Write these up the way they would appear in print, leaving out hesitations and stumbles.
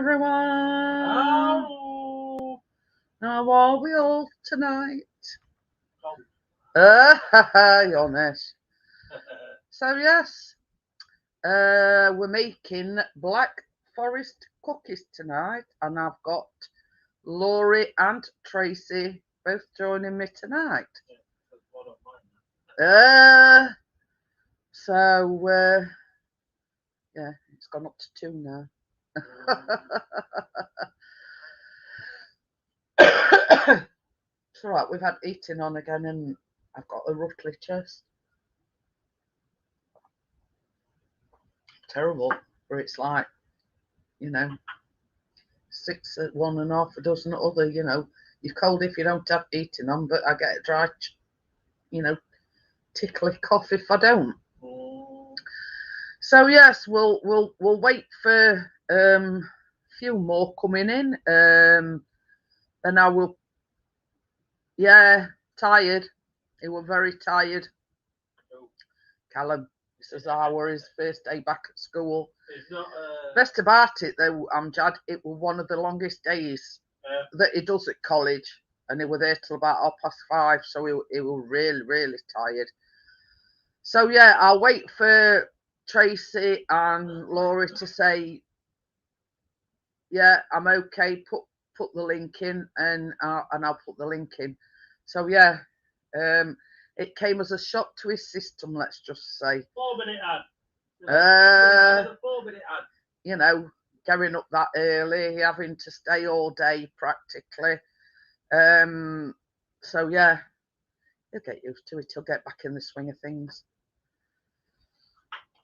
everyone. Oh. How are we all tonight? Honest. So yes, we're making Black Forest cookies tonight, and I've got Laurie and Tracy both joining me tonight. Yeah, it's gone up to 2 now. It's alright, we've had eating on again and I've got a ruffly chest. Terrible, but it's like, 6 at one and half a dozen at other, You're cold if you don't have eating on, but I get a dry, tickly cough if I don't. So yes, we'll wait for a few more coming in. And I will. Yeah, tired. He was very tired. Callum, he says, were his first day back at school. It's not, Best about it though, Amjad, it was one of the longest days that he does at college, and he was there till about 5:30, so he was really, really tired. So yeah, I'll wait for Tracy and Laurie to say, yeah, I'm okay. Put the link in, and I'll put the link in. So yeah, it came as a shock to his system. Let's just say. 4-minute ad. 4-minute ad. Going up that early, having to stay all day practically. So yeah, he'll get used to it. He'll get back in the swing of things.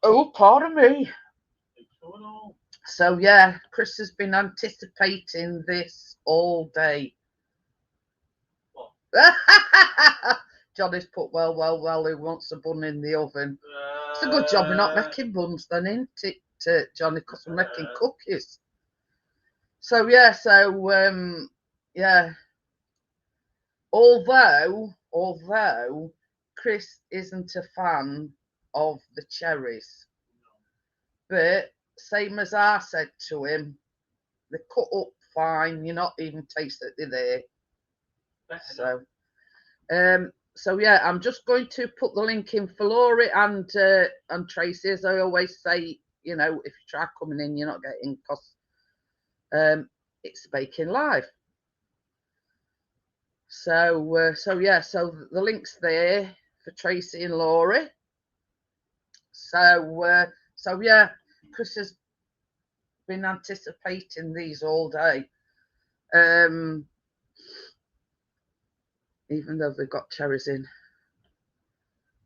Oh, pardon me. So yeah, Chris has been anticipating this all day. Johnny's put well, who wants a bun in the oven? It's a good job we're not making buns then, isn't it, Johnny, because we're making cookies. So yeah, yeah. Although Chris isn't a fan of the cherries, but same as I said to him, they cut up fine. You're not even tasting it there. So yeah, I'm just going to put the link in for Laurie and Tracy. As I always say, if you try coming in, you're not getting, because it's baking live. So yeah, so the link's there for Tracy and Laurie. So yeah, Chris has been anticipating these all day. Even though they've got cherries in,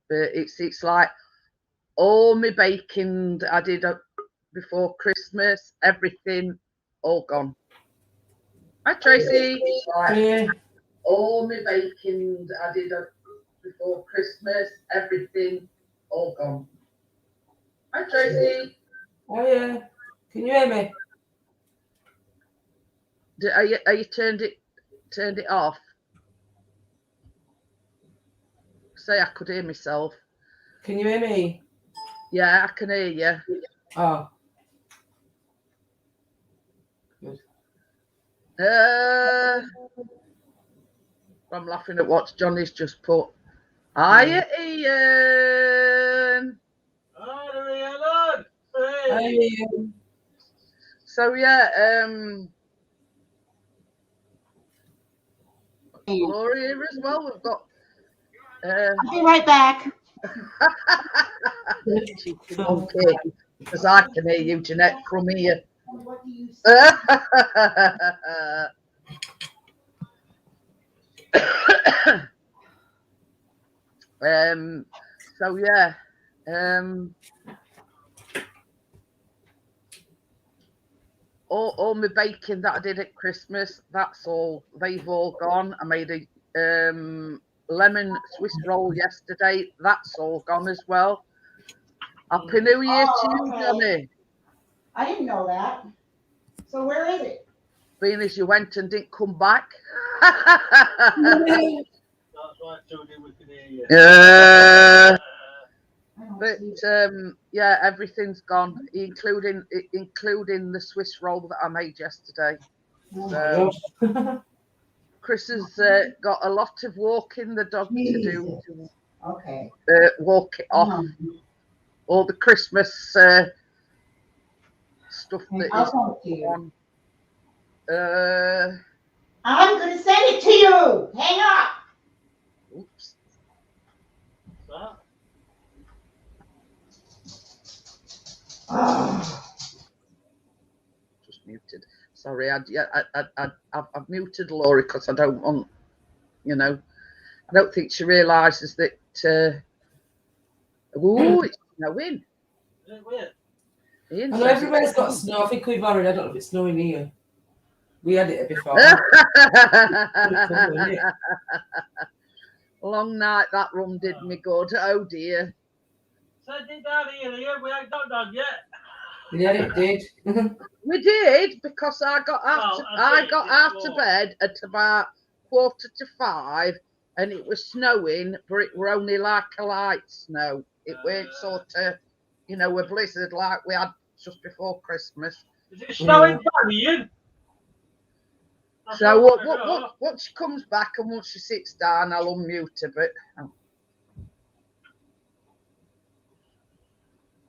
but it's like all my baking I did before Christmas, everything all gone. Hi Tracy. Yeah. All my baking I did before Christmas, everything all gone. Hi Tracy. Oh yeah. Can you hear me? Are you turned it off? Say I could hear myself. Can you hear me? Yeah, I can hear you. Oh. Good. I'm laughing at what Johnny's just put. Hiya, Ian. Hi, Ian. So yeah, Laurie here as well. We've got. I'll be right back. Okay, because I can hear you, Jeanette, from here. What do you say? So yeah, all my baking that I did at Christmas, they've all gone. I made a lemon Swiss roll yesterday, that's all gone as well. Happy New Year to you, Okay. Johnny. I didn't know that. So where is it? Being as you went and didn't come back. That's why I told you we could hear you. I But yeah, everything's gone, including the Swiss roll that I made yesterday. Oh So my gosh. Chris has got a lot of walking the dog to do Jesus. Okay. to walk it off all the Christmas stuff that I'll is send it to you. on. I'm going to send it to you. Hang up. Oops. Just muted. Sorry, I've muted Laurie because I don't want, I don't think she realises that. It's snowing. I know everywhere's got snow. I think we've already. I don't know if it's snowing here. We had it before. Long night that rum did me good. Oh dear. So did down here, we ain't got done yet. Yeah, it did. We did because I got out of bed at about 4:45, and it was snowing, but it were only like a light snow. It weren't sort of, a blizzard like we had just before Christmas. Is it snowing down here? So once she comes back and once she sits down, I'll unmute her. But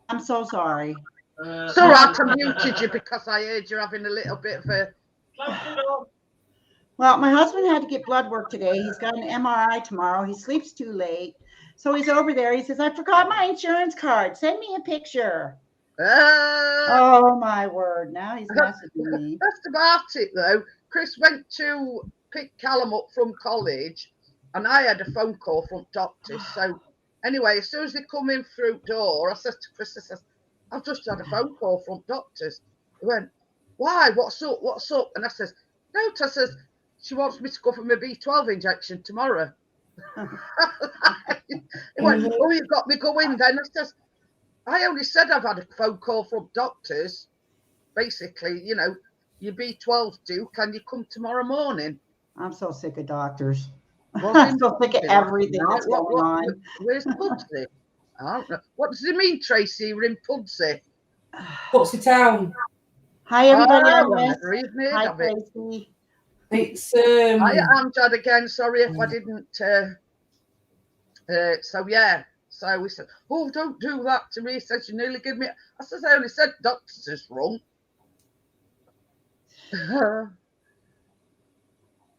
I'm so sorry. it's all right, I muted you because I heard you having a little bit of a. Well, my husband had to get blood work today. He's got an MRI tomorrow. He sleeps too late. So he's over there. He says, I forgot my insurance card. Send me a picture. Oh, my word. Now he's messaging me. Best about it, though, Chris went to pick Callum up from college, and I had a phone call from doctors. So anyway, as soon as they come in through the door, I said to Chris, I've just had a phone call from doctors. He went, why? What's up? What's up? And I says, no, I says, she wants me to go for my B12 injection tomorrow. He went, oh, you've got me going then. I says, I only said I've had a phone call from doctors. Basically, your B12's due. Can you come tomorrow morning? I'm so sick of doctors. I'm so sick of everything that's going on. Where's Pudsey? I don't know. What does it mean, Tracy? We're in Pudsey. Pudsey Town. Hi, everybody. Hi, Tracy. It's Hi, Amjad again. Sorry if I didn't. So yeah. So we said, oh, don't do that to me. He says, you nearly give me. I says, I only said doctors is wrong.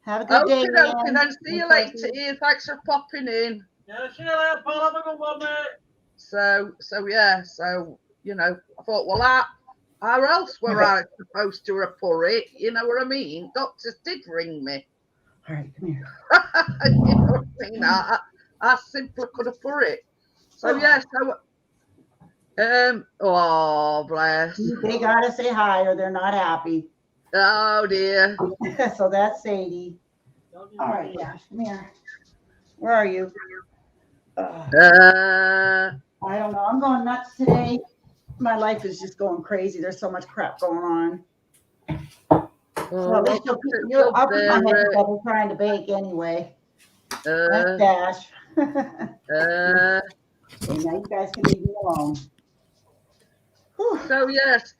Have a good day. Okay, then see you later, Ian. Thanks for popping in. Yeah, see you later, Paul. Have a good one, mate. So yeah. So I thought, well, how else were I supposed to report it? You know what I mean? Doctors did ring me. All right, come here. You know what I mean? I simply could have put it. So yeah, oh bless. They gotta say hi or they're not happy. Oh dear. So that's Sadie. All right, Josh, come here. Where are you? I don't know. I'm going nuts today. My life is just going crazy. There's so much crap going on. Well, at least I'll keep my head together trying to bake anyway. That's Dash. And now you guys can leave me alone. So yes,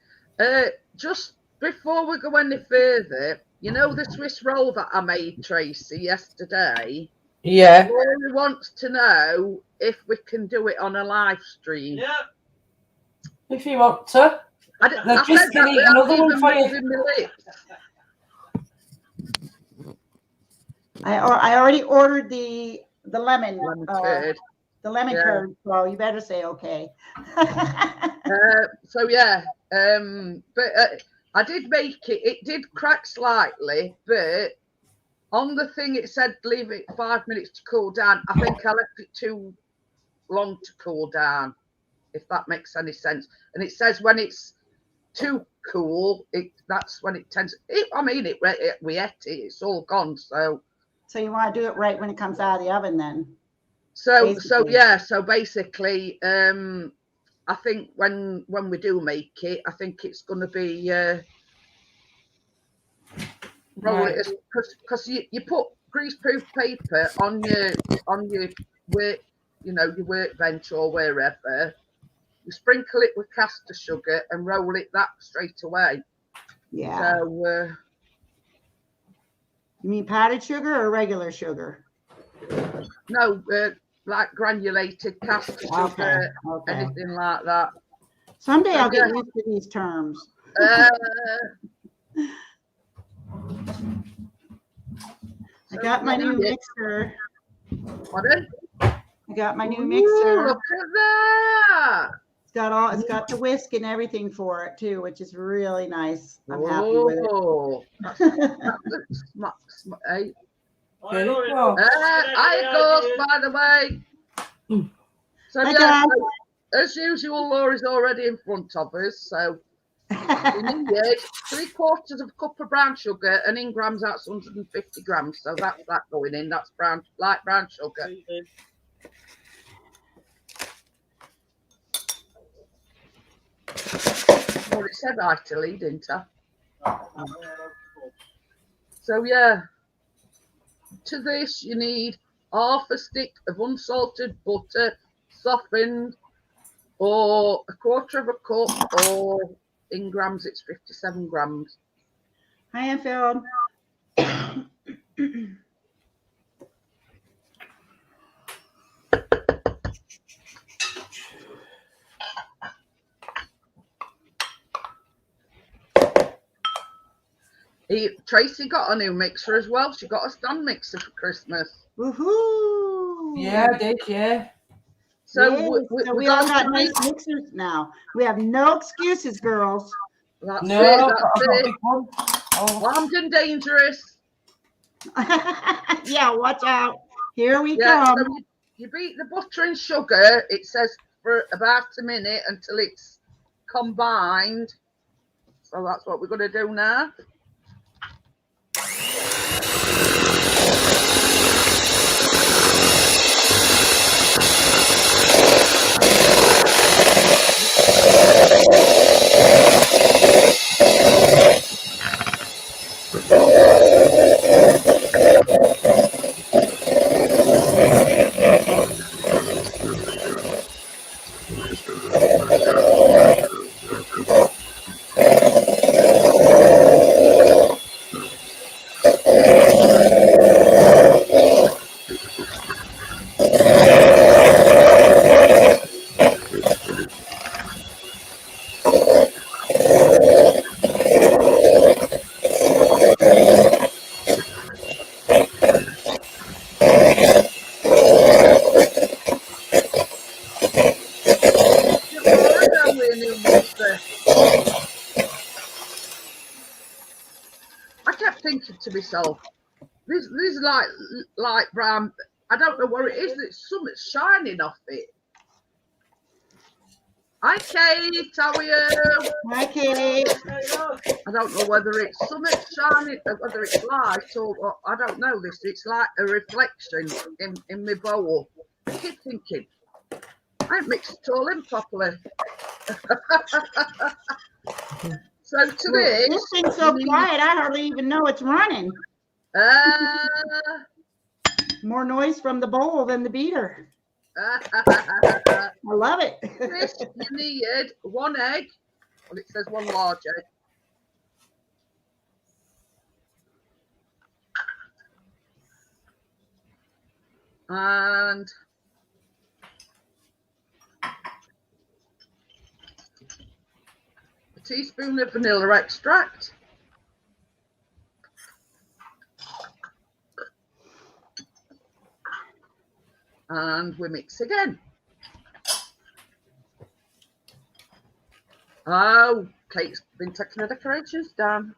just before we go any further, the Swiss roll that I made, Tracy, yesterday. Yeah. Laurie wants to know if we can do it on a live stream. Yeah. If you want to. I said that another one for you. I already ordered the lemon curd. The lemon curd, so you better say okay. So yeah, but I did make it. It did crack slightly, but on the thing it said leave it 5 minutes to cool down. I think I left it too long to cool down, if that makes any sense. And it says when it's too cool, that's when it tends. We ate it. It's all gone. So you want to do it right when it comes out of the oven, then? So basically, I think when we do make it, I think it's going to be roll it because you put greaseproof paper on your you know, your workbench or wherever, you sprinkle it with caster sugar and roll it that straight away. Yeah. So, you mean powdered sugar or regular sugar? No, like granulated caster sugar, anything like that. Someday I'll get used to these terms. I got my new mixer. Pardon? I got my new mixer. Look at that! It's got the whisk and everything for it too, which is really nice. I'm happy with it. Hey. Hi, Ghost, by the way. So yeah, as usual, Laura's already in front of us. So we need 3/4 of a cup of brown sugar, and in grams that's 150 grams. So that's that going in. That's light brown sugar. Well, it said Italy, didn't it? So yeah, to this you need half a stick of unsalted butter, softened, or 1/4 of a cup, or in grams it's 57 grams. Hi, Anfield. Tracy got a new mixer as well. She got a stand mixer for Christmas. Woohoo! Yeah, I did, yeah. So, we all got nice mixers now. We have no excuses, girls. That's it. Armed and dangerous. Yeah, watch out. Here we come. So you beat the butter and sugar, it says, for about a minute until it's combined. So that's what we're going to do now. I kept thinking to myself, this is like brown. I don't know what it is. It's something shining off it. Hi, Kate. How are you? Hi, Kate. I don't know whether it's something shining, whether it's light or I don't know this. It's like a reflection in my bowl. I keep thinking, I ain't mixed it all in properly. So to this thing's so quiet, I hardly even know it's running. More noise from the bowl than the beater. I love it. This, you need 1 egg. Well, it says 1 large egg. And a teaspoon of vanilla extract. And we mix again. Oh, Kate's been taking the decorations down.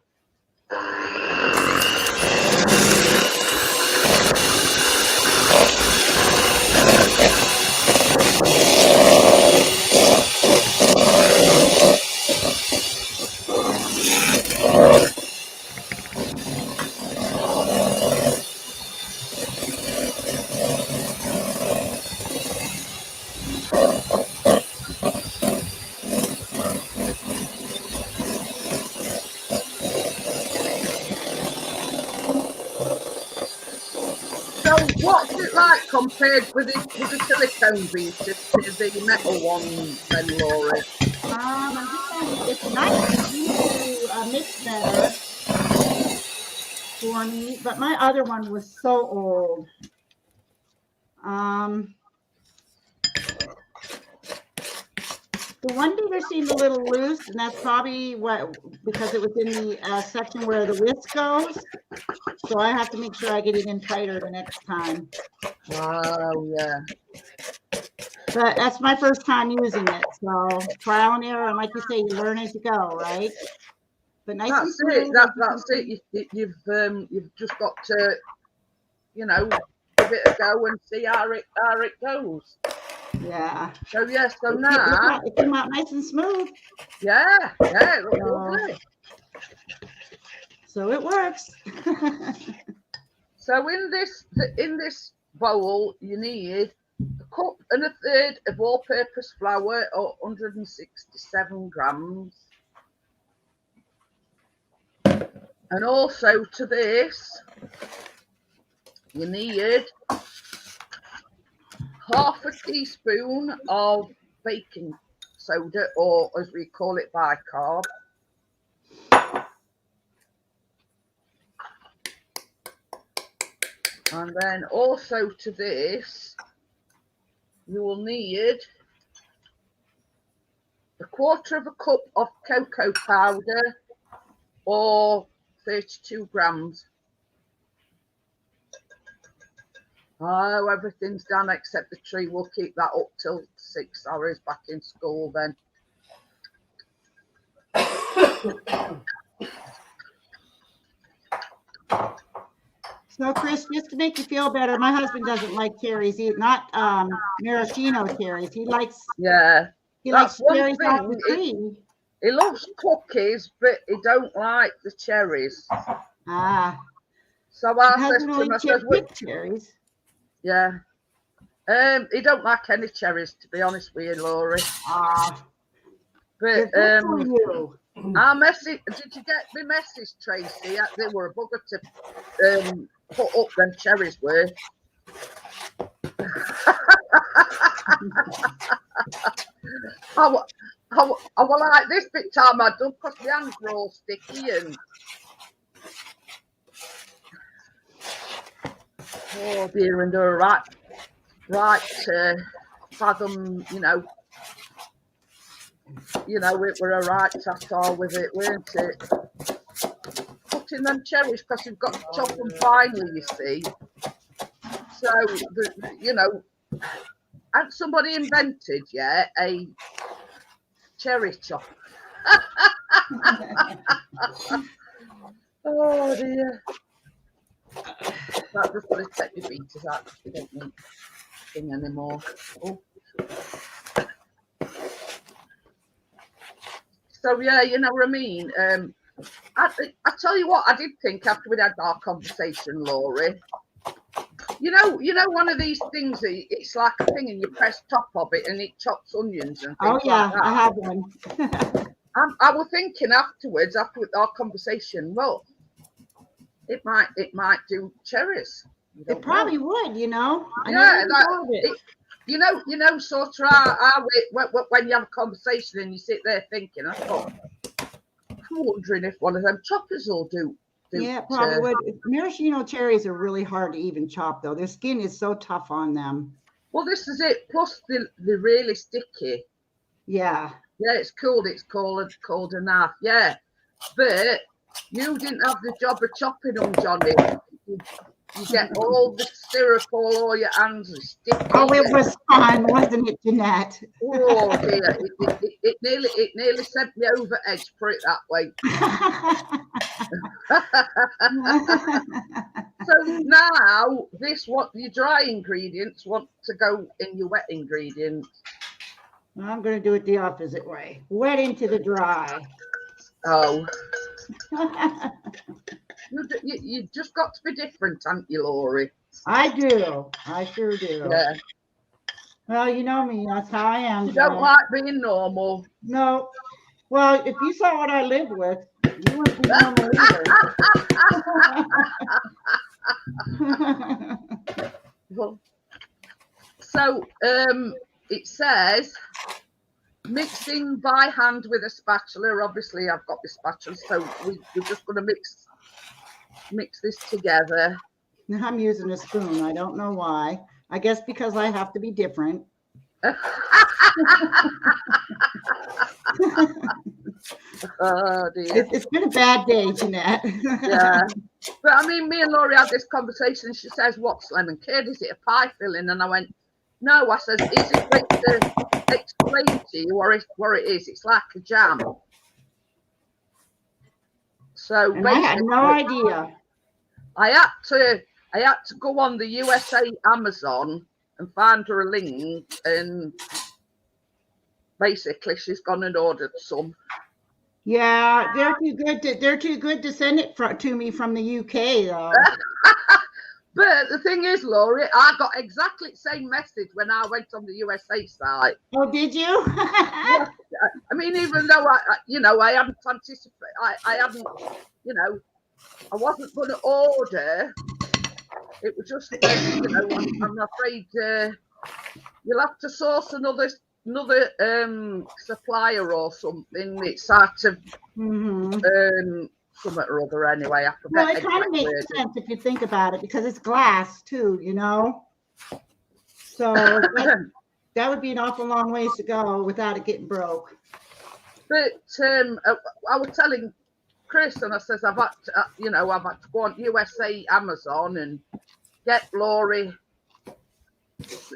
So what's it like compared with the silicone beads to the metal one then, Laura? I'm just saying it's nice to mix better for me, but my other one was so old. The one beater seemed a little loose, and that's probably because it was in the section where the whisk goes. So I have to make sure I get it in tighter the next time. Oh, yeah. But that's my first time using it, so trial and error, and like you say, you learn as you go, right? But nice and smooth. That's it. You've just got to, give it a go and see how it goes. Yeah. So so now it came out nice and smooth. Yeah, it looks lovely. So it works. So in this bowl, you need a cup and a third of all-purpose flour, or 167 grams. And also to this, you need half a teaspoon of baking soda, or as we call it, bicarb. And then also to this, you will need a quarter of a cup of cocoa powder, or 32 grams. Oh, everything's done except the tree. We'll keep that up till 6 hours back in school then. So, Chris, just to make you feel better, my husband doesn't like cherries, not maraschino cherries. He likes cherries off the tree. He loves cookies, but he don't like the cherries. Ah. So I said to him, I said, cherries. Yeah. He don't like any cherries, to be honest with you, Laurie. Ah. But you. our message, did you get the message, Tracy? They were a bugger to put up them cherries were. I will like this bit time I done because my hands were all sticky and oh dear, and they're right fathom, it were a right tatar with it, weren't it? Putting them cherries because you've got to chop them finely, you see. So hadn't somebody invented a cherry chop? Oh dear. That just got to take the beaters out because we don't need thing anymore. Oh. So yeah, you know what I mean. I tell you what, I did think after we had our conversation, Laurie. You know, one of these things. It's like a thing, and you press top of it, and it chops onions and things like that. I have one. I was thinking afterwards, after our conversation, well, it might do cherries. It probably would, Yeah, sort of how when you have a conversation and you sit there thinking, I thought, I'm wondering if one of them choppers will do. Yeah, it probably would. Maraschino cherries are really hard to even chop, though. Their skin is so tough on them. Well, this is it. Plus, they're really sticky. Yeah. Yeah, it's cold. It's cold enough. Yeah, but you didn't have the job of chopping them, Johnny. You get all the syrup all over your hands and sticky. Oh, it was fun, wasn't it, Jeanette? Oh dear, it nearly sent me over edge, put it that way. So now your dry ingredients want to go in your wet ingredients. I'm going to do it the opposite way. Wet into the dry. Oh. You just got to be different, haven't you, Laurie? I do. I sure do. Yeah. Well, you know me. That's how I am. You don't like being normal. No. Well, if you saw what I lived with, you wouldn't be normal either. it says mixing by hand with a spatula. Obviously, I've got the spatula, so we're just going to mix this together. Now I'm using a spoon. I don't know why. I guess because I have to be different. Oh dear. It's been a bad day, Jeanette. Yeah. But I mean, me and Laurie had this conversation. She says, "What's lemon curd? Is it a pie filling?" And I went, "No." I says, "Is it like to explain to you what it is? It's like a jam." So and I had no idea. I had to go on the USA Amazon and find her a link, and basically she's gone and ordered some. Yeah, they're too good to send it to me from the UK though. But the thing is, Laurie, I got exactly the same message when I went on the USA site. Oh, did you? Yeah. I mean, even though I hadn't anticipated, I hadn't, I wasn't going to order. It was just, I'm afraid you'll have to source another supplier or something. It's sort of something or other anyway. I forget. Well, it kind of makes sense if you think about it, because it's glass too, So that would be an awful long ways to go without it getting broke. But I was telling Chris, and I says I've had to go on USA Amazon and get Laurie.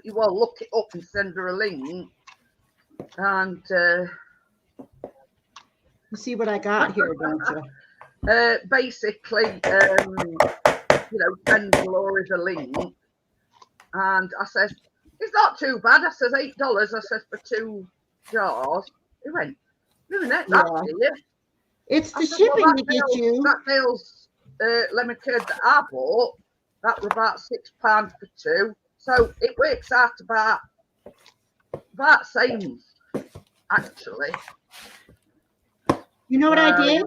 Well, look it up and send her a link, and you see what I got here, don't you? Basically, send Laurie the link, and I says it's not too bad. I says $8. I says for 2 jars. He went, "Isn't it? It's the shipping to get you." That Dale's lemon curd that I bought, that was about £6 for 2. So it works out about same, actually. You know what I did?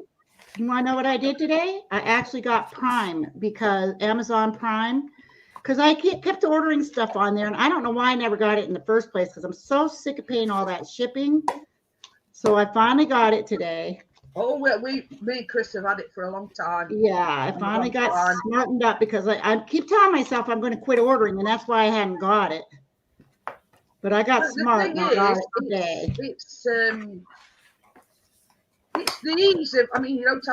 You want to know what I did today? I actually got Prime, because Amazon Prime, because I kept ordering stuff on there, and I don't know why I never got it in the first place, because I'm so sick of paying all that shipping. So I finally got it today. Oh, well, me and Chris have had it for a long time. Yeah, I finally got smartened up, because I keep telling myself I'm going to quit ordering, and that's why I hadn't got it. But I got smart and I got it today. It's the ease of. I mean, you don't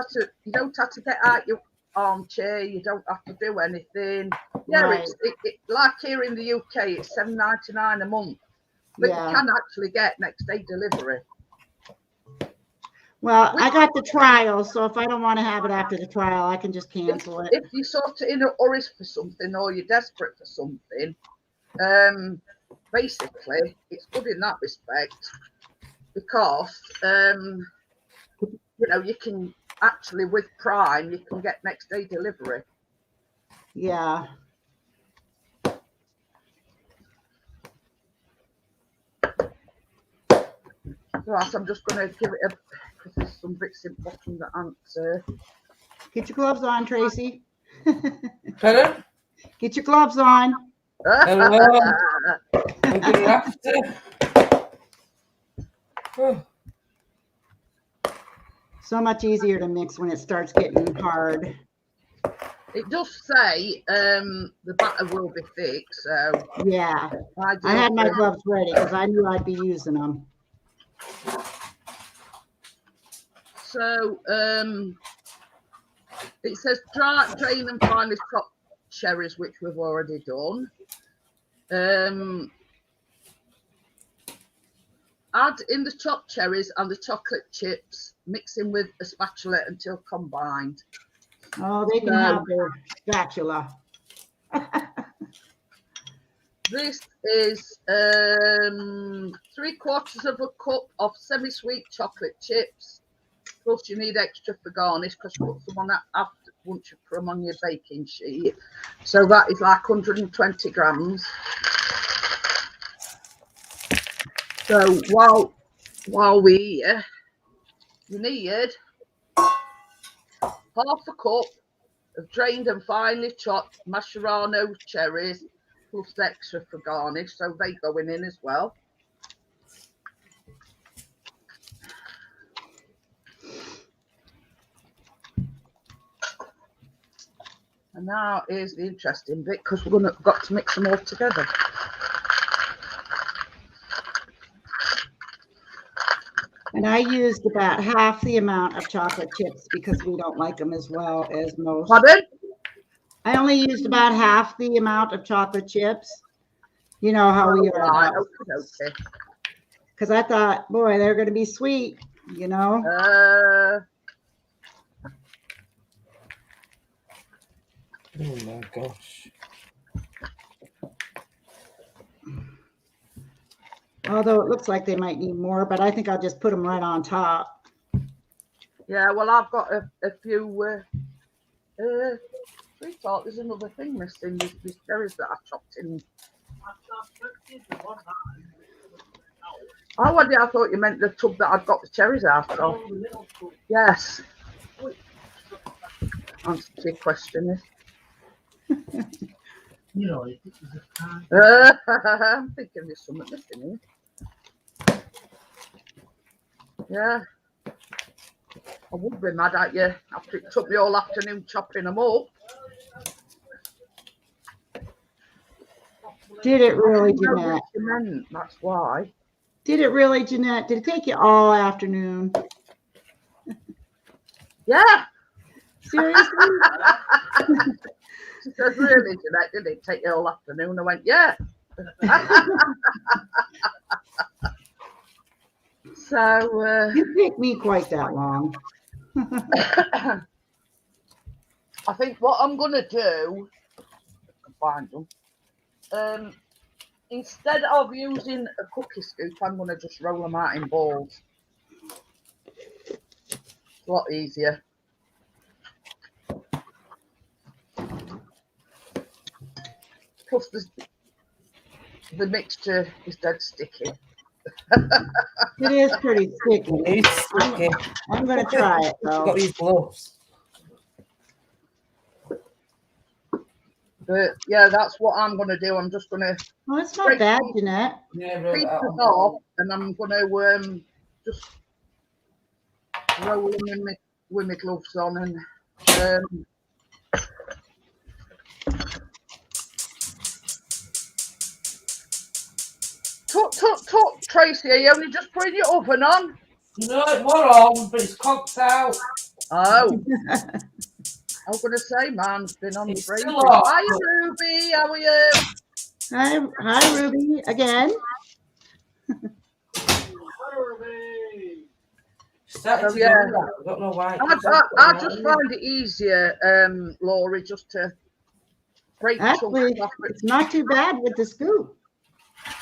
have to get out your armchair. You don't have to do anything. Yeah, right. It like here in the UK, it's $7.99 a month, but you can actually get next day delivery. Well, I got the trial, so if I don't want to have it after the trial, I can just cancel it. If you sort of in a hurry for something, or you're desperate for something, basically, it's good in that respect, because you can actually, with Prime, you can get next day delivery. Yeah. Right, I'm just going to give it because there's some bits in the bottom that aren't. Get your gloves on, Tracy. Pardon? Get your gloves on. So much easier to mix when it starts getting hard. It does say the batter will be thick, so yeah. I had my gloves ready because I knew I'd be using them. So it says drain and finely chopped cherries, which we've already done. Add in the chopped cherries and the chocolate chips, mixing with a spatula until combined. Oh, they can have their spatula. This is 3/4 of a cup of semi-sweet chocolate chips. Plus, you need extra for garnish because you put some on that after once you put them on your baking sheet. So that is like 120 grams. So while we're here, you need half a cup of drained and finely chopped maraschino cherries, plus extra for garnish, so they going in as well. And now is the interesting bit, because we're got to mix them all together. And I used about half the amount of chocolate chips because we don't like them as well as most. Pardon? I only used about half the amount of chocolate chips. You know how we are. Right, okay. Because I thought, boy, they're going to be sweet, you know. Oh my gosh. Although it looks like they might need more, but I think I'll just put them right on top. Yeah, well, I've got a few. Sweetheart, there's another thing missing. These cherries that I chopped in. Oh, I thought you meant the tub that I'd got the cherries out of. Yes. Answer to your question is. You know, I'm thinking there's something missing here. Yeah. I would be mad at you after it took me all afternoon chopping them up. Did it really, Jeanette? That's why. Did it really, Jeanette? Did it take you all afternoon? Yeah. Seriously? She says, really, Jeanette, did it take you all afternoon? I went, yeah. So It took me quite that long. I think what I'm gonna do, find them. Instead of using a cookie scoop, I'm gonna just roll them out in balls. It's a lot easier. Plus, the mixture is dead sticky. It is pretty sticky. It's sticky. I'm going to try it, though. Got these gloves. But yeah, that's what I'm going to do. I'm just going to. Oh, it's not bad, Jeanette. Yeah, pieces off, and I'm going to just roll them in with my gloves on and. Tut, Tracy, are you only just putting your oven on? No, it was on, but it's cocked out. Oh. I was going to say, man's been on It's for ages. still on. Hi, Ruby, how are you? Hi, Ruby, again. So, yeah. I don't know why. I just find it easier, Laurie, just to break Actually, it's not too bad with the scoop.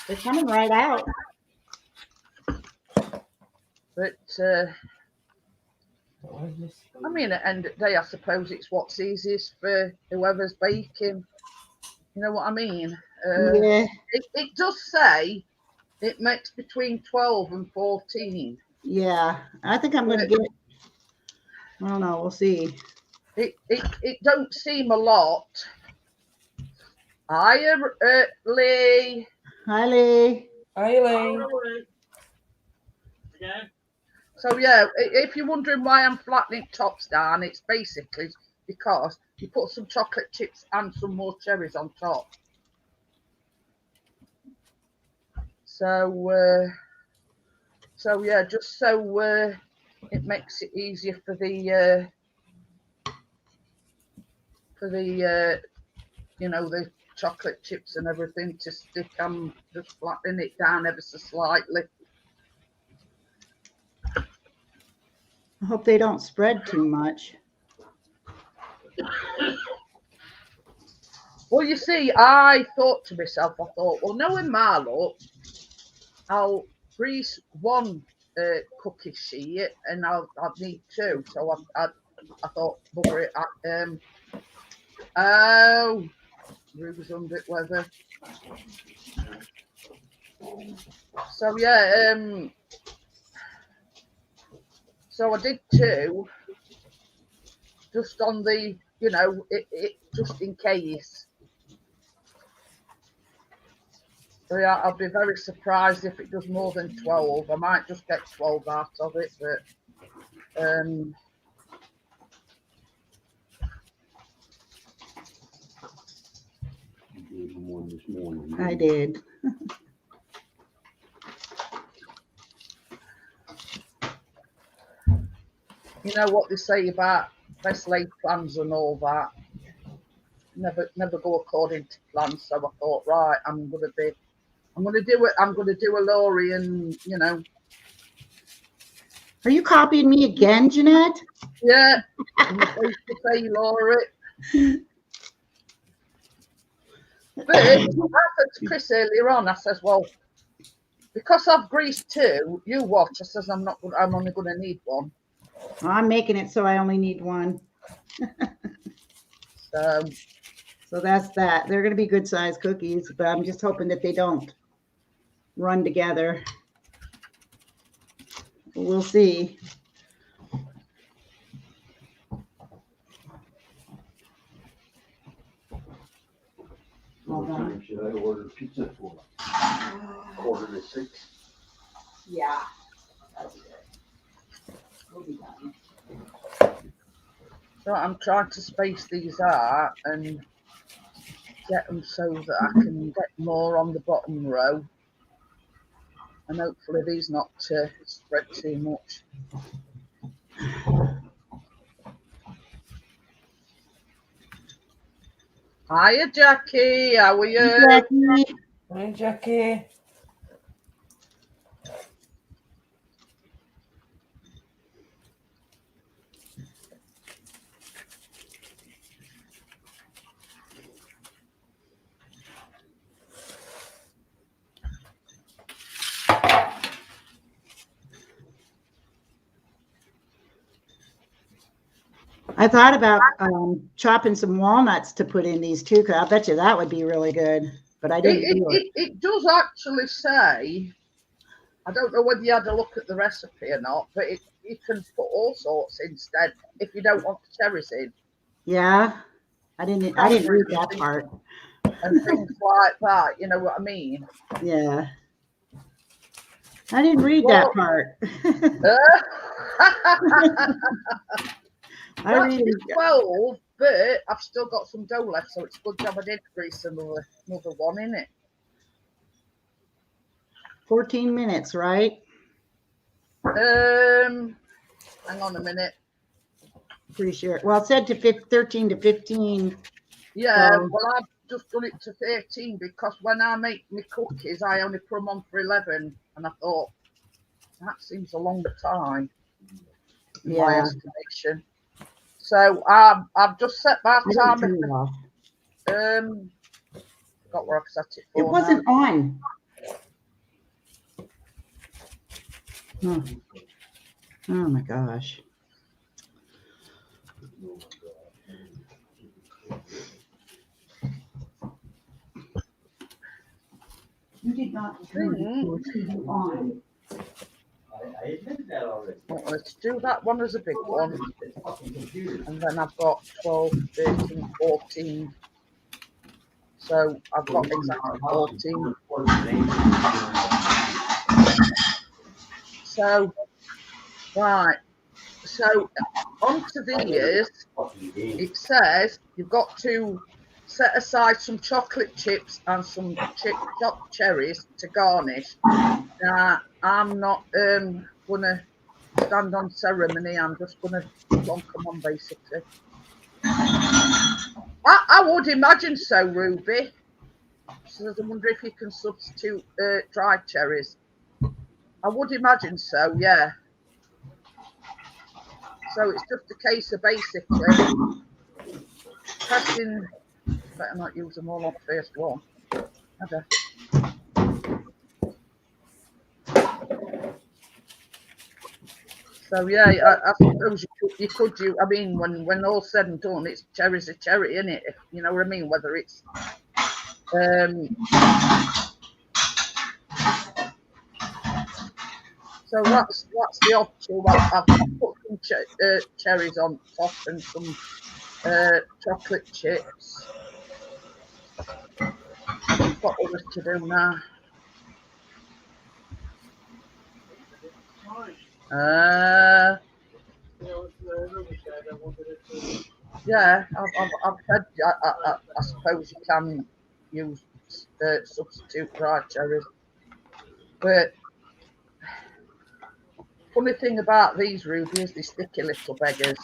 They're coming right out. But, I mean, at the end of the day, I suppose it's what's easiest for whoever's baking. You know what I mean? Yeah. It does say it makes between 12 and 14. Yeah, I think I'm going to get it. I don't know. We'll see. It don't seem a lot. Hi, Lee. Hi, Lee. Hi, Lee. Yeah. So yeah, if you're wondering why I'm flattening tops down, it's basically because you put some chocolate chips and some more cherries on top. So yeah, just so it makes it easier for the you know, the chocolate chips and everything to stick. I'm just flattening it down ever so slightly. I hope they don't spread too much. Well, you see, I thought to myself, well, knowing my luck, I'll grease one cookie sheet and I'd need two. So I thought, bugger it. Oh, Ruby's under it, weather. So yeah, so I did two, just on the, you know, it just in case. So yeah, I'll be very surprised if it does more than 12. I might just get 12 out of it, but You gave them one this morning. I did. you know what they say about best laid plans and all that. Never go according to plan. So I thought, right, I'm gonna do it. I'm gonna do a Laurie, and you know. Are you copying me again, Jeanette? Yeah, I'm supposed to say Laurie. But I said to Chris earlier on, I says, well, because I've greased 2, you watch. I says I'm only gonna need 1. I'm making it so I only need 1. So that's that. They're going to be good sized cookies, but I'm just hoping that they don't run together. We'll see. What time should I order pizza for? 5:45. Yeah. That'll be good. We'll be done. So I'm trying to space these out and get them so that I can get more on the bottom row, and hopefully these not spread too much. Hiya, Jackie. How are you? Jackie. Hi, Jackie. I thought about chopping some walnuts to put in these too, because I bet you that would be really good. But I didn't do it. It does actually say, I don't know whether you had a look at the recipe or not, but you can put all sorts instead if you don't want the cherries in. Yeah, I didn't read that part. And things like that, you know what I mean? Yeah. I didn't read that part. I read 12, but I've still got some dough left, so it's a good job I did grease another one in it. 14 minutes, right? Hang on a minute. Pretty sure. Well, it said to 13 to 15. Yeah, well, I've just done it to 13 because when I make my cookies, I only put them on for 11, and I thought that seems a long time in my estimation. So I've just set my timer. Got where I've set it for. It wasn't on. Oh. Oh my gosh. You did not turn your TV on. I admitted that already. Well, let's do that one as a big one. And then I've got 12, 13, 14. So I've got exactly 14. So, right. So, onto these, it says you've got to set aside some chocolate chips and some chopped cherries to garnish. Now, I'm not going to stand on ceremony. I'm just going to come on, basically. I would imagine so, Ruby. So I wonder if you can substitute dried cherries. I would imagine so, yeah. So it's just a case of basically testing. Better not use them all on the first one. Okay. So yeah, I suppose you could do. I mean, when all's said and done, it's cherry's a cherry, isn't it? You know what I mean? Whether it's so that's the option. I've put some cherries on top and some chocolate chips. I've got others to do now. Yeah, I've said I suppose you can use substitute dried cherries, but funny thing about these rubies, they sticky little beggars.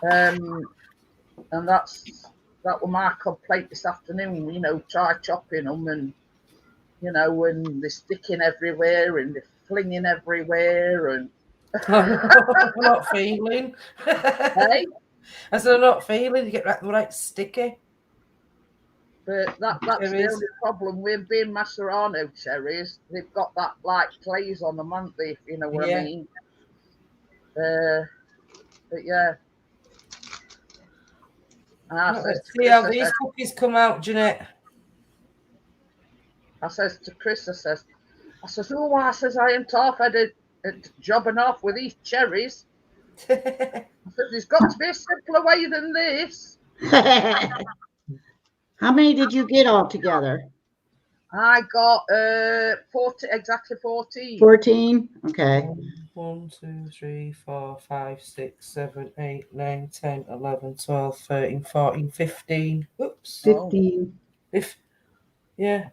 And that was my complaint this afternoon. You know, try chopping them, and you know, and they're sticking everywhere and they're flinging everywhere, and I'm not feeling. hey, I said I'm not feeling. You get right sticky. but that's the only problem with being Macerano cherries. They've got that like glaze on them, haven't they? If you know what I mean. But yeah. Let's see how these cookies come out, Jeanette. I says to Chris, I says, oh, I ain't half had a jobbing off with these cherries. I said, there's got to be a simpler way than this. How many did you get all together? I got 40, exactly 14. 14? Okay. 1, 2, 3, 4, 5, 6, 7, 8, 9, 10, 11, 12, 13, 14, 15. Oops. 15. Yeah.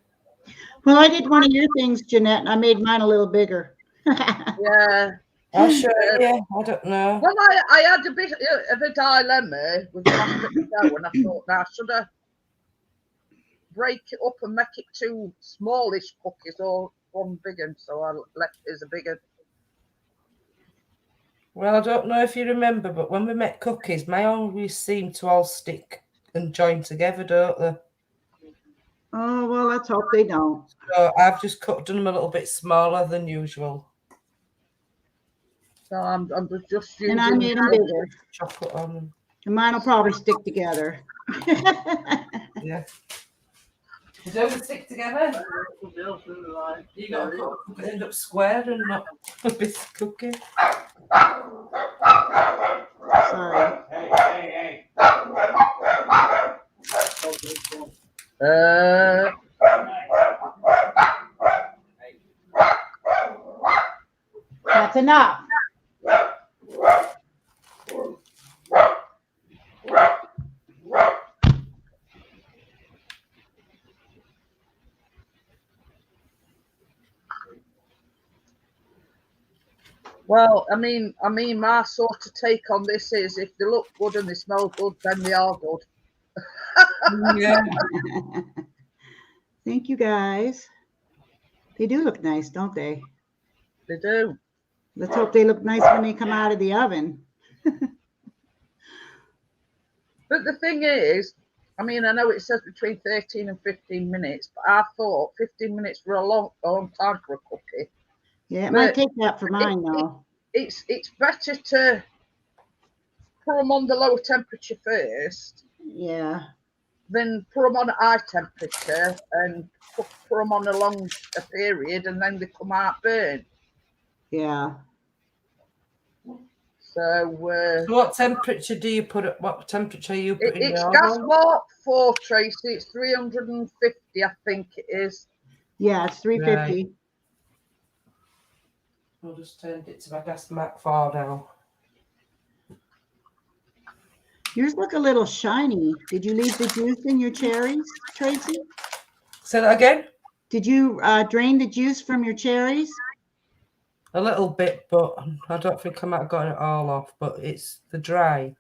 Well, I did one of your things, Jeanette, and I made mine a little bigger. Yeah. I'll show you. I don't know. Well, I had a bit of a dilemma with the last bit of dough, and I thought, now, should I break it up and make it 2 smallish cookies or 1 big one? So I left it as a big one. Well, I don't know if you remember, but when we make cookies, mine always seem to all stick and join together, don't they? Oh, well, let's hope they don't. So I've just done them a little bit smaller than usual. So I'm just using. And I made them bigger. Chocolate on them. And mine will probably stick together. Yeah. They don't stick together. You got to end up square and not a biscuit cookie. Sorry. Hey. That's enough. Well, I mean, my sort of take on this is if they look good and they smell good, then they are good. Yeah. Thank you, guys. They do look nice, don't they? They do. Let's hope they look nice when they come out of the oven. But the thing is, I mean, I know it says between 13 and 15 minutes, but I thought 15 minutes for a long time for a cookie. Yeah, it might take that for mine, though. It's better to put them on the lower temperature first. Yeah. Then put them on at high temperature and put them on a long period, and then they come out burnt. Yeah. So what temperature do you put it? What temperature are you putting it's yours gas on? warp for Tracy. It's 350, I think it is. Yeah, it's 350. Right. I'll just turn it to my gas mat 4 now. Yours look a little shiny. Did you leave the juice in your cherries, Tracy? Say that again? Did you drain the juice from your cherries? A little bit, but I don't think I might have got it all off, but it's the dry.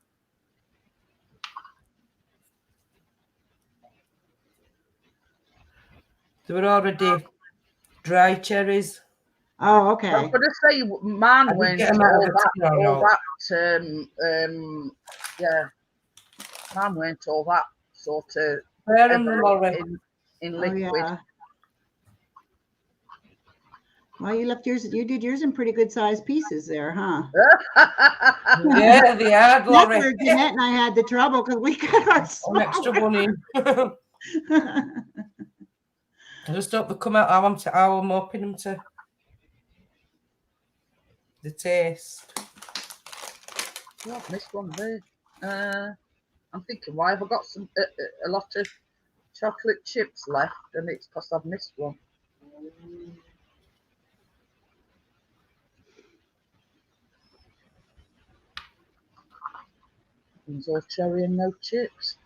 They were already dry cherries. Oh, okay. I'm going to say mine went all that, yeah. Mine went all that sort of in liquid. Oh, yeah. Well, you did yours in pretty good sized pieces there, huh? Yeah, they are, That's where Jeanette and I had the trouble because we got our an extra one in. I just hope they come out how I'm hoping them to. The taste. Oh, I've missed one there. I'm thinking, why have I got a lot of chocolate chips left? And it's because I've missed one. There's all cherry and no chips.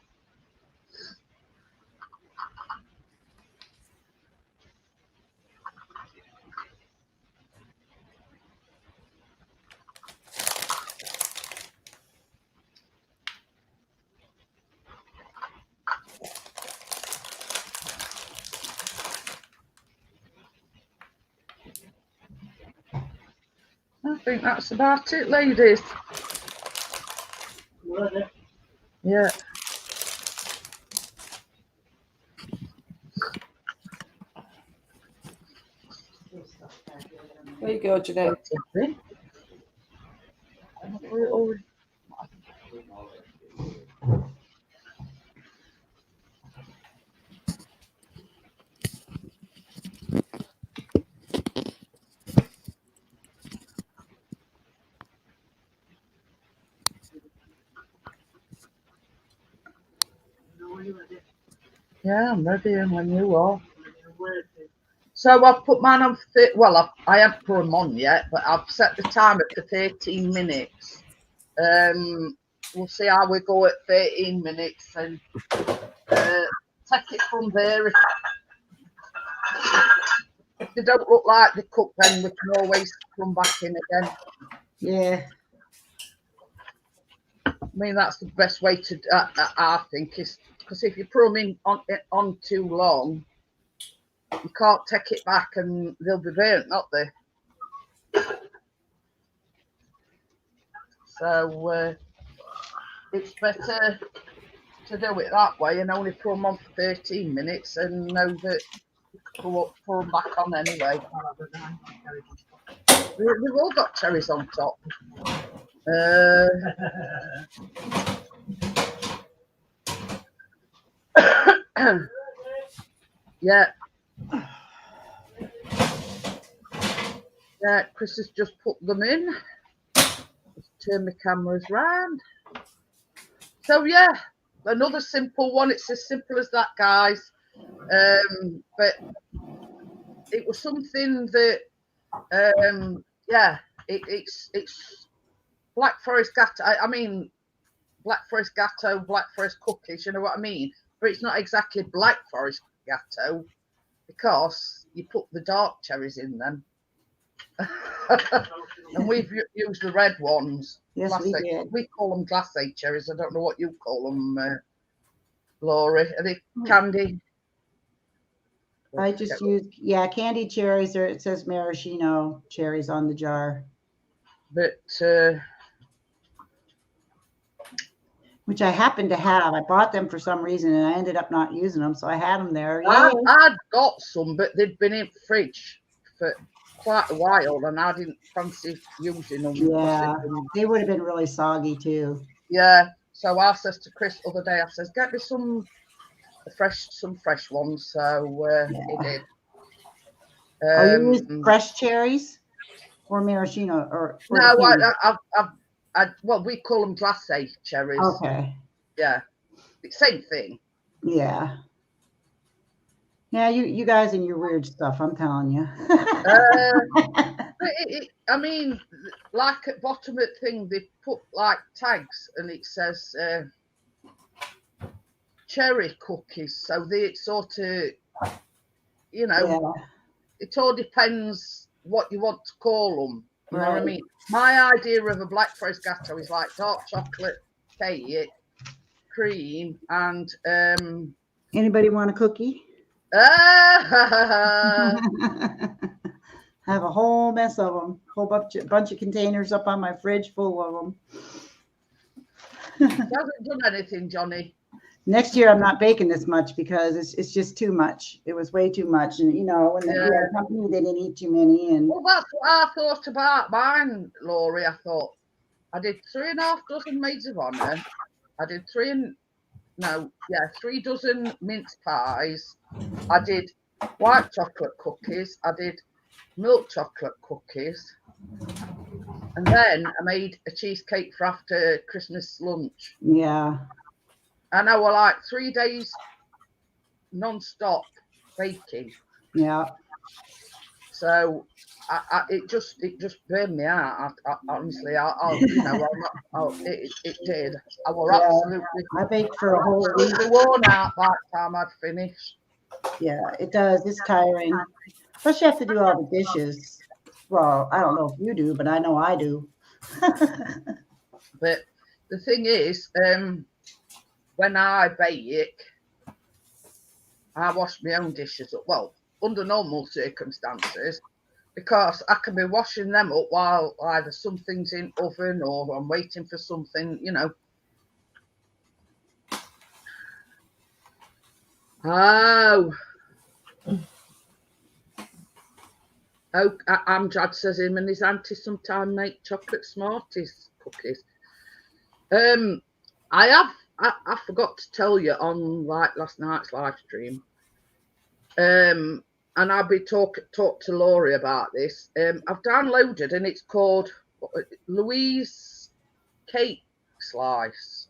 I think that's about it, ladies. Yeah. There you go, Jeanette. Yeah, I'm ready when you are. So I've put mine on, well, I haven't put them on yet, but I've set the timer for 13 minutes. We'll see how we go at 13 minutes and take it from there. If they don't look like they cook, then we can always come back in again. Yeah. I mean, that's the best way to, I think, is because if you put them in on too long, you can't take it back and they'll be burnt, not they? So it's better to do it that way and only put them on for 13 minutes and know that you can put them back on anyway. We've all got cherries on top. Yeah. Yeah, Chris has just put them in. Just turn the cameras round. So yeah, another simple one. It's as simple as that, guys. But it was something that, yeah, it's Black Forest Gatto. I mean, Black Forest Gatto, Black Forest cookies. You know what I mean? But it's not exactly Black Forest Gatto because you put the dark cherries in them. And we've used the red ones. Yes, we did. We call them glacé cherries. I don't know what you call them, Laurie. Are they candy? I just use, yeah, candied cherries, or it says maraschino cherries on the jar. But which I happen to have. I bought them for some reason and I ended up not using them, so I had them there. I'd got some, but they'd been in the fridge for quite a while, and I didn't fancy using them. Yeah, they would have been really soggy too. Yeah, so I says to Chris the other day, I says, get me some fresh ones. So he did. Are you using fresh cherries or maraschino? Or no, well, we call them glacé cherries. Okay. Yeah, same thing. Yeah. Yeah, you guys and your weird stuff, I'm telling you. I mean, like at bottom of the thing, they put like tags, and it says cherry cookies. So they sort of, you know, it all depends what you want to call them. You know what I mean? My idea of a Black Forest Gatto is like dark chocolate cake, cream, and anybody want a cookie? Have a whole mess of them, whole bunch of containers up on my fridge full of them. Hasn't done anything, Johnny. Next year I'm not baking this much because it's just too much. It was way too much, and you know, when the company they didn't eat too many. And well, that's what I thought about mine, Laurie. I thought I did 3.5 dozen maids of honor. I did 3 dozen mince pies. I did white chocolate cookies. I did milk chocolate cookies. And then I made a cheesecake for after Christmas lunch. Yeah. And I was like 3 days non-stop baking. Yeah. So it just burned me out. Honestly, it did. I was absolutely. I baked for a whole week. Worn out by the time I'd finished. Yeah, it does. It's tiring. Plus, you have to do all the dishes. Well, I don't know if you do, but I know I do. But the thing is, when I bake, I wash my own dishes up. Well, under normal circumstances, because I can be washing them up while either something's in oven or I'm waiting for something, you know. Oh, Amjad says him and his auntie sometimes make chocolate Smarties cookies. I forgot to tell you on like last night's live stream. And I'll be talk to Laurie about this. I've downloaded and it's called Louise Cake Slice.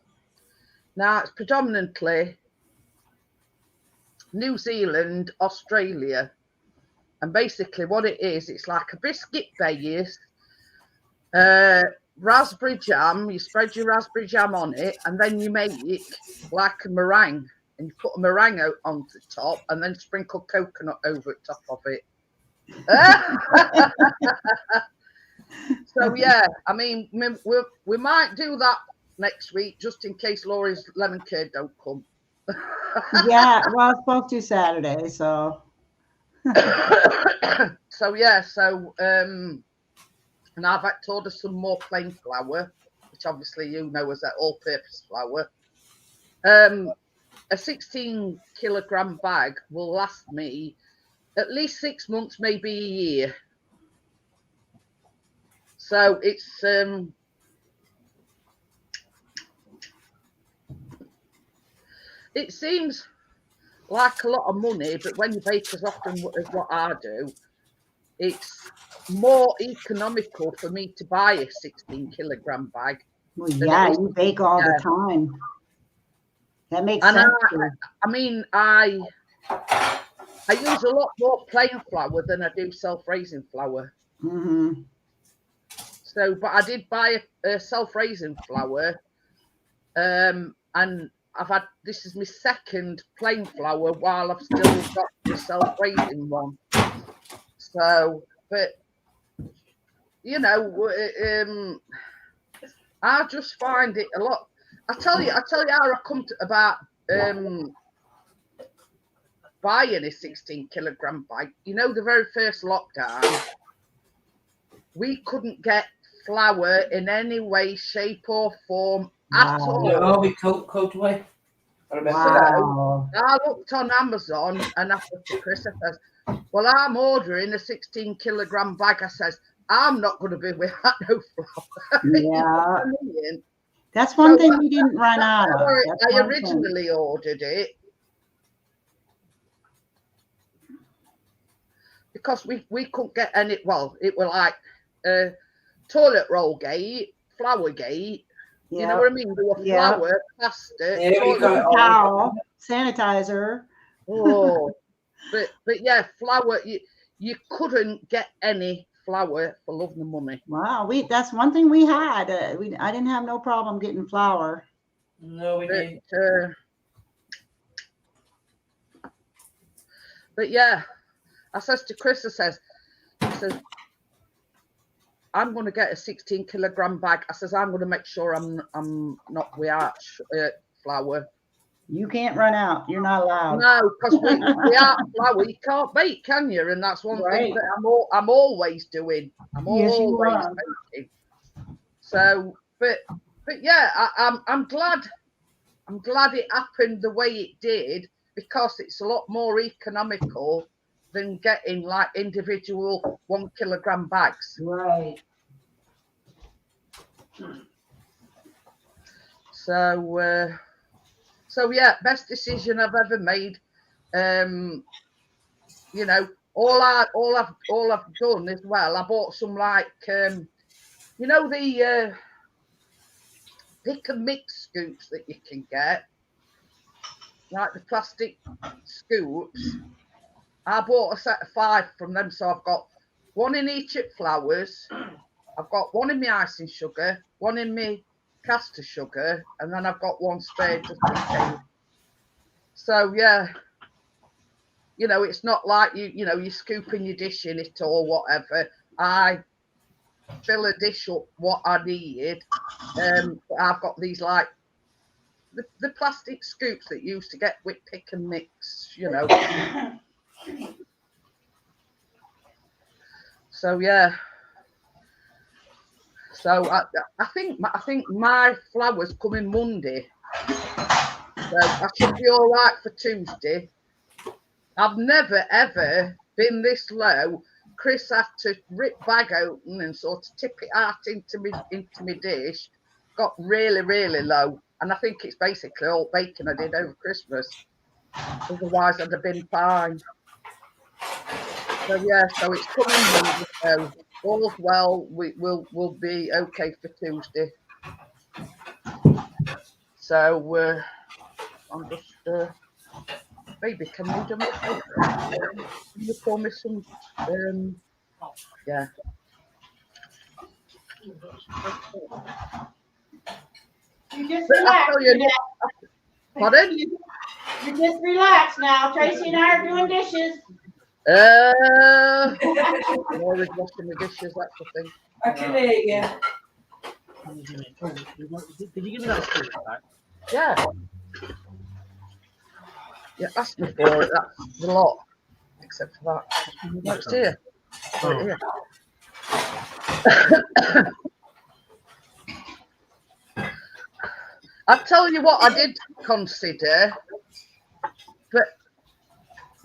Now it's predominantly New Zealand, Australia, and basically what it is, it's like a biscuit base, raspberry jam. You spread your raspberry jam on it, and then you make it like a meringue, and you put a meringue out on the top, and then sprinkle coconut over the top of it. So yeah, I mean, we might do that next week just in case Laurie's lemon curd don't come. Yeah, well, it's supposed to Saturday, so. So yeah, and I've had to order some more plain flour, which obviously you know is that all-purpose flour. A 16 kilogram bag will last me at least 6 months, maybe a year. So it's it seems like a lot of money, but when you bake as often as what I do, it's more economical for me to buy a 16 kilogram bag. Well, yeah, you bake all the time. That makes sense. I mean, I use a lot more plain flour than I do self-raising flour. Mm-hmm. So, but I did buy a self-raising flour, and this is my second plain flour while I've still got the self-raising one. So, but you know, I just find it a lot. I tell you how I come to about buying a 16 kilogram bag. You know, the very first lockdown, we couldn't get flour in any way, shape, or form at all. No, we coat away. So I looked on Amazon and I said to Chris, I says, well, I'm ordering a 16 kilogram bag. I says, I'm not going to be without no flour. Yeah. That's one thing we didn't run out of. I originally ordered it because we couldn't get any. Well, it was like toilet roll gate, flour gate. You know what I mean? There were flour, plastic, towel, sanitizer. Oh, but yeah, flour. You couldn't get any flour for love nor money. Wow, that's one thing we had. I didn't have no problem getting flour. No, we didn't. But yeah, I says to Chris, I says, I'm going to get a 16 kilogram bag. I says, I'm going to make sure I'm not without flour. You can't run out. You're not allowed. No, because without flour, you can't bake, can you? And that's one thing that I'm always doing. I'm always baking. So, but yeah, I'm glad it happened the way it did, because it's a lot more economical than getting like individual 1 kilogram bags. Right. So yeah, best decision I've ever made. You know, all I've done as well. I bought some like you know, the pick and mix scoops that you can get, like the plastic scoops. I bought a set of 5 from them, so I've got one in each at flowers. I've got one in my icing sugar, one in my caster sugar, and then I've got one spare just in case. So yeah, you know, it's not like you're scooping your dish in it or whatever. I fill a dish up what I need. I've got these like the plastic scoops that you used to get with pick and mix, you know. So yeah. So I think my flowers coming Monday. So I should be all right for Tuesday. I've never ever been this low. Chris had to rip bag open and sort of tip it out into me dish. Got really, really low. And I think it's basically all bacon I did over Christmas. Otherwise I'd have been fine. So yeah, so it's coming Monday. So all's well, we'll be okay for Tuesday. So I'm just baby, can you do me a favor? Can you pour me some yeah. You just But I relax. tell you, pardon? You just relax now. Tracy and I are doing dishes. I'm always washing the dishes, that's the thing. I can hear you. Did you give me that spoon back? Yeah. You asked me for it, that's a lot. Except for that. No, it's here. Oh. Here. I tell you what I did consider, but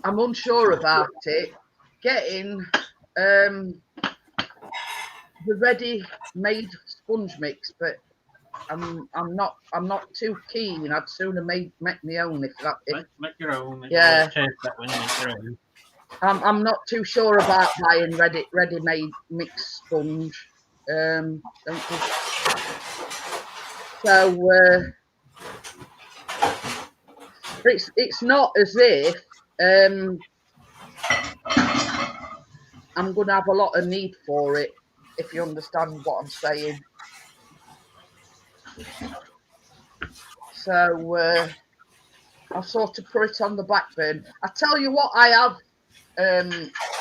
I'm unsure about it. Getting the ready-made sponge mix, but I'm not too keen. I'd sooner make my own if that. Make your own. Yeah. Change that when you make your own. I'm not too sure about buying ready-made mixed sponge. Don't you? So it's not as if I'm going to have a lot of need for it, if you understand what I'm saying. So I'll sort of put it on the back burner. I tell you what, I have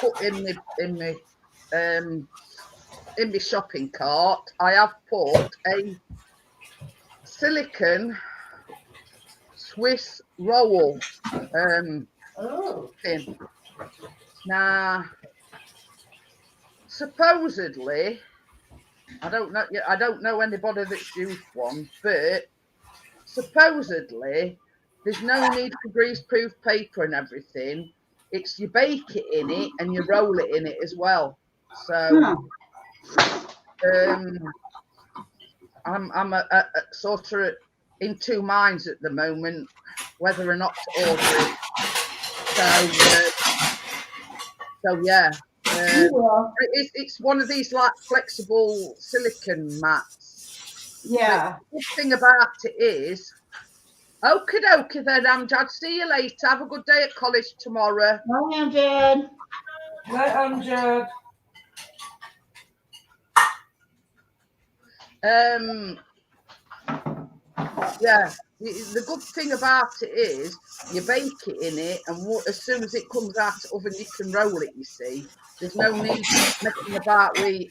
put in my shopping cart. I have put a silicone Swiss roll tin. Now, supposedly, I don't know anybody that's used one, but supposedly there's no need for greaseproof paper and everything. It's you bake it in it and you roll it in it as well. So I'm a sort of in two minds at the moment whether or not to order it. So yeah. It's one of these like flexible silicone mats. Yeah. The good thing about it is, okie dokie then, Amjad. See you later. Have a good day at college tomorrow. Bye, Amjad. Right, Amjad. Yeah. The good thing about it is you bake it in it, and as soon as it comes out of the oven, you can roll it. You see, there's no need messing about with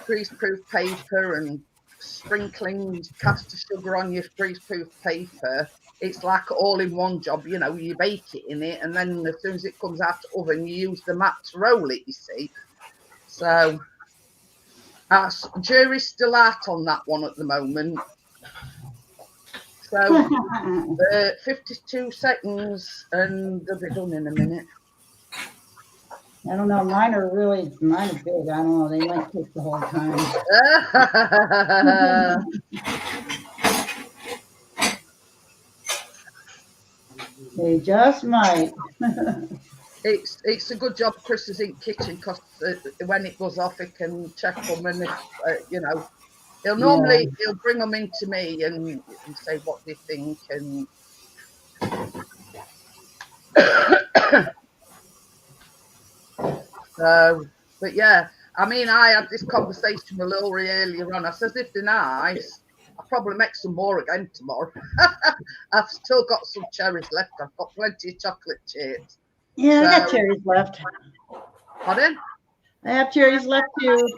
greaseproof paper and sprinkling caster sugar on your greaseproof paper. It's like all in one job. You know, you bake it in it, and then as soon as it comes out of the oven, you use the mat to roll it. You see, so jury's still out on that one at the moment. So 52 seconds and they'll be done in a minute. I don't know. Mine are big. I don't know. They might take the whole time. They just might. It's a good job Chris is in kitchen because when it goes off, he can check them and you know. He'll bring them into me and say what they think and So, but yeah, I mean, I had this conversation with Laurie earlier on. I says, if they're nice, I'll probably make some more again tomorrow. I've still got some cherries left. I've got plenty of chocolate chips. Yeah, I got cherries left. Pardon? I have cherries left too.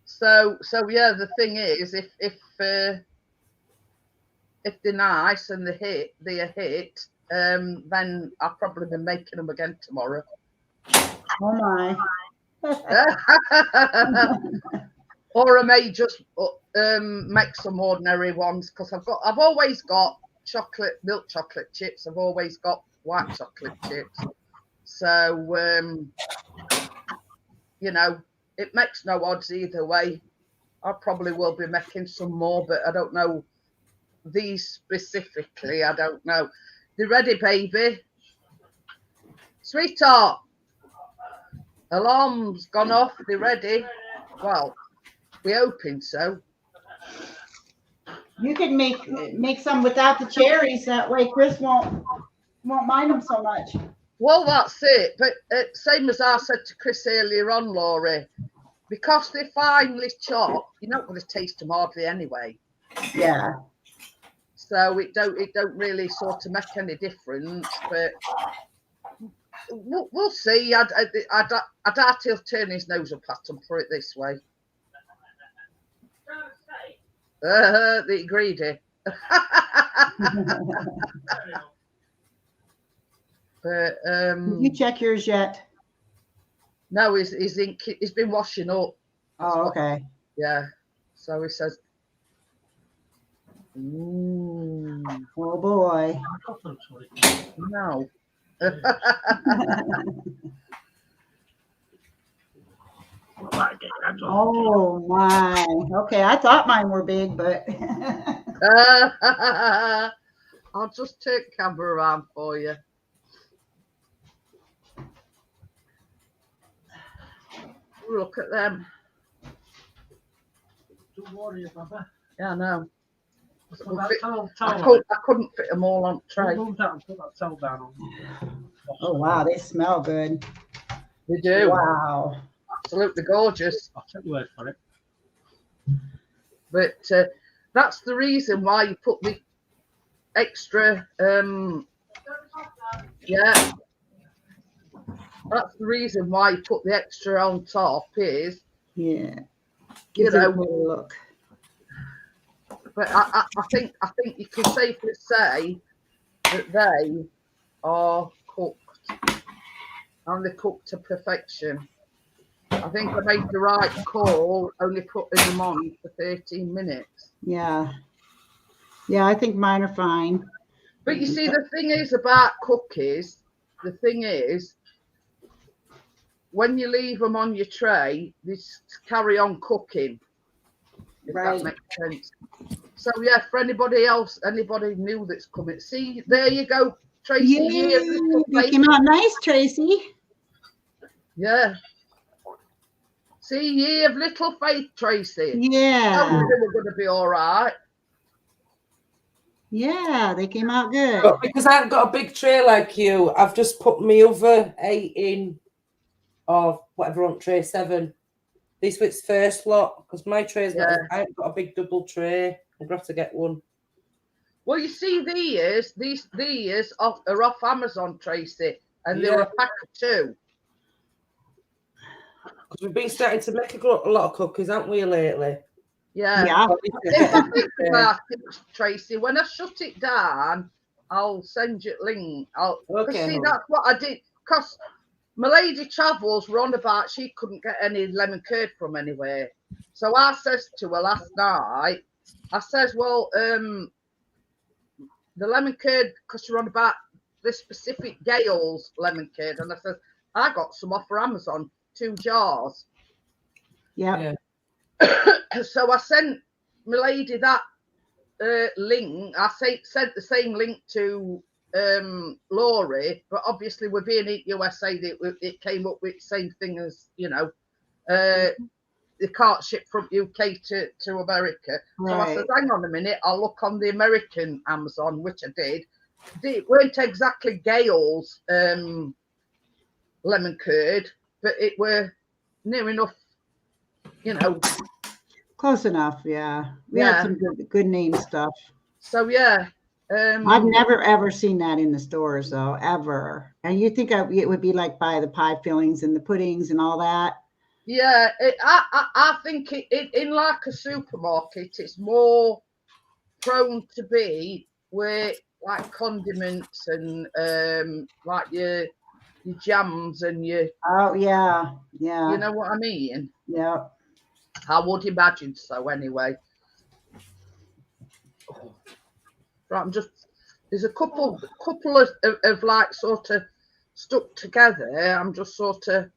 So yeah, the thing is, if they're nice and they're a hit, then I'll probably be making them again tomorrow. Oh my. Or I may just make some ordinary ones because I've always got milk chocolate chips. I've always got white chocolate chips. So you know, it makes no odds either way. I probably will be making some more, but I don't know these specifically. I don't know. You ready, baby? Sweetheart, alarm's gone off. They ready? Well, we're hoping so. You could make some without the cherries. That way Chris won't mind them so much. Well, that's it. But same as I said to Chris earlier on, Laurie, because they're finely chopped, you're not going to taste them hardly anyway. Yeah. So it don't really sort of make any difference. But we'll see. I doubt he'll turn his nose up at them, put it this way. They're greedy. But Did you check yours yet? No, he's been washing up. Oh, okay. Yeah. So he says, ooh. Oh boy. No. Oh my. Okay, I thought mine were big, but I'll just turn the camera around for you. Look at them. Yeah, I know. I couldn't fit them all on tray. oh wow, they smell good. They do. Wow. Absolutely gorgeous. I'll take your word for it. But that's the reason why you put the extra yeah. That's the reason why you put the extra on top is Yeah. You know, look. But I think you can safely say that they are cooked, and they're cooked to perfection. I think I made the right call, only putting them on for 13 minutes. Yeah. Yeah, I think mine are fine. But you see, the thing is about cookies, the thing is, when you leave them on your tray, they carry on cooking. If Right. that makes sense. So yeah, for anybody else, anybody new that's coming, see, there you go, Tracy. Yeah, you came out nice, Tracy. Yeah. See, ye of little faith, Tracy. Yeah. I knew they were going to be all right. Yeah, they came out good. But because I haven't got a big tray like you, I've just put my other 8 in, or whatever on tray 7. This was first lot because my tray's not. Yeah. I haven't got a big double tray. I'm gonna have to get one. Well, you see, these are off Amazon, Tracy, and they're a pack of 2. Because we've been starting to make a lot of cookies, haven't we, lately? Yeah. Yeah. If I think about it, Tracy, when I shut it down, I'll send you a link. Okay. See, that's what I did. Because my lady travels were on about she couldn't get any lemon curd from anywhere. So I says to her last night, I says, well, the lemon curd, because you're on about this specific Gale's lemon curd. And I says, I got some off for Amazon, 2 jars. Yeah. So I sent my lady that link. I sent the same link to Laurie, but obviously we're being in USA, it came up with the same thing as, you know, they can't ship from UK to America. Right. So I said, hang on a minute, I'll look on the American Amazon, which I did. It weren't exactly Gale's lemon curd, but it were near enough, you know. Close enough, yeah. We Yeah. had some good name stuff. So yeah. I've never ever seen that in the stores though, ever. And you think it would be like by the pie fillings and the puddings and all that? Yeah, I think it in like a supermarket, it's more prone to be where like condiments and like your jams and your, oh yeah, yeah, you know what I mean? yeah. I would imagine so anyway. Right, I'm just, there's a couple of like sort of stuck together. I'm just sort of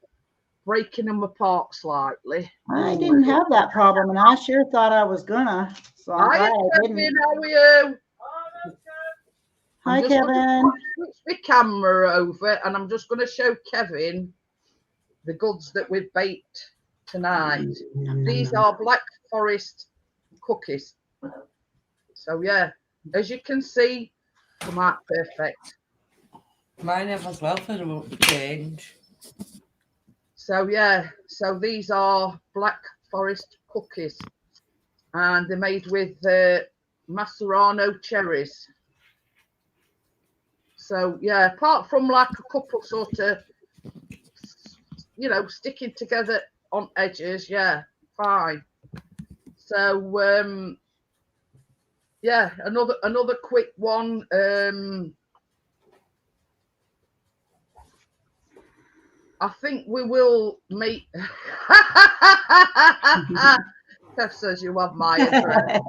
breaking them apart slightly. I didn't have that problem, and I sure thought I was gonna. So I'm glad I didn't. How are you? Hi, Kevin. Switch the camera over, and I'm just going to show Kevin the goods that we've baked tonight. These are Black Forest cookies. So yeah, as you can see, come out perfect. Mine have as well for the change. So yeah, so these are Black Forest cookies, and they're made with maraschino cherries. So yeah, apart from like a couple sort of, you know, sticking together on edges, yeah, fine. So yeah, another quick one. I think we will make. Kev says you have my address.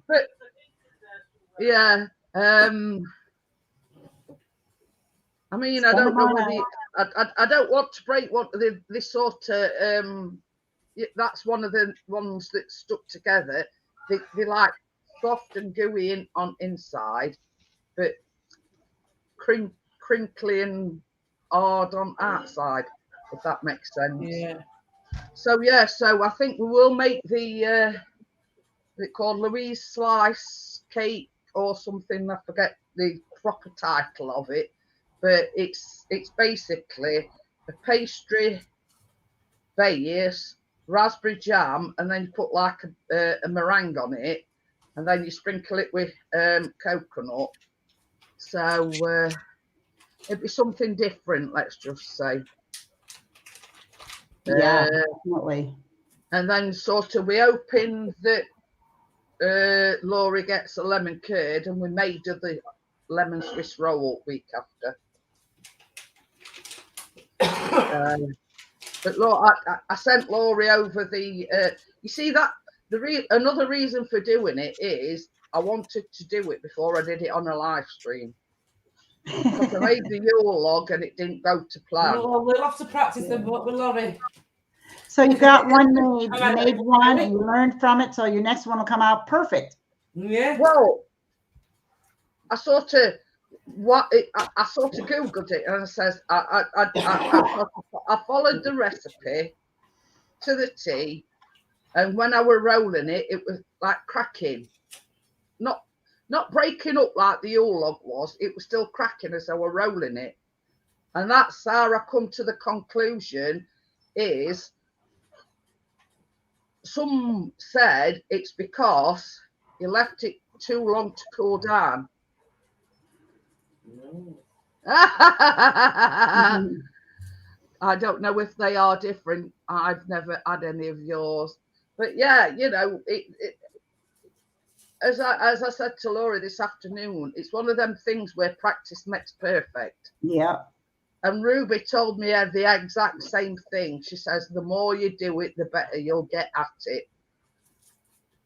But yeah, I mean, I don't know whether I don't want to break what this sort of that's one of the ones that stuck together. They like soft and gooey on inside, but crinkly and hard on outside, if that makes sense. Yeah. So yeah, so I think we will make the it's called Louise Slice cake or something. I forget the proper title of it, but it's basically a pastry base, raspberry jam, and then you put like a meringue on it, and then you sprinkle it with coconut. So it'd be something different, let's just say. Yeah, definitely. And then sort of we opened that Laurie gets a lemon curd, and we made her the lemon Swiss roll week after. But look, I sent Laurie over the. You see that another reason for doing it is I wanted to do it before I did it on a live stream. Because I made the Yule log and it didn't go to plan. Well, we'll have to practice them, but with Laurie. So you got one made. You made one, and you learned from it. So your next one will come out perfect. Yeah. Well, I sort of googled it, and it says I followed the recipe to the T, and when I were rolling it, it was like cracking, not breaking up like the Yule log was. It was still cracking as I were rolling it, and that's how I come to the conclusion. Is some said it's because you left it too long to cool down. I don't know if they are different. I've never had any of yours, but yeah, you know, as I said to Laura this afternoon, it's one of them things where practice makes perfect. Yeah. And Ruby told me the exact same thing. She says the more you do it, the better you'll get at it.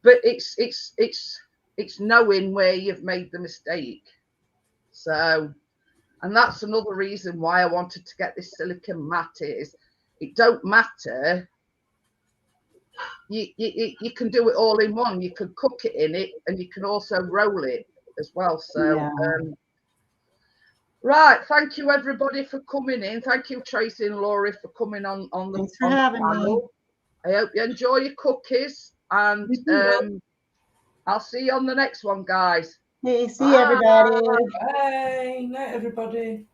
But it's knowing where you've made the mistake. So, and that's another reason why I wanted to get this silicone mat is it don't matter. You can do it all in one. You can cook it in it, and you can also roll it as well. So, yeah. Right. Thank you everybody for coming in. Thank you Tracy and Laurie for coming on the. Thanks for having me. I hope you enjoy your cookies, and I'll see you on the next one, guys. Hey, see you, everybody. Bye. Night, everybody.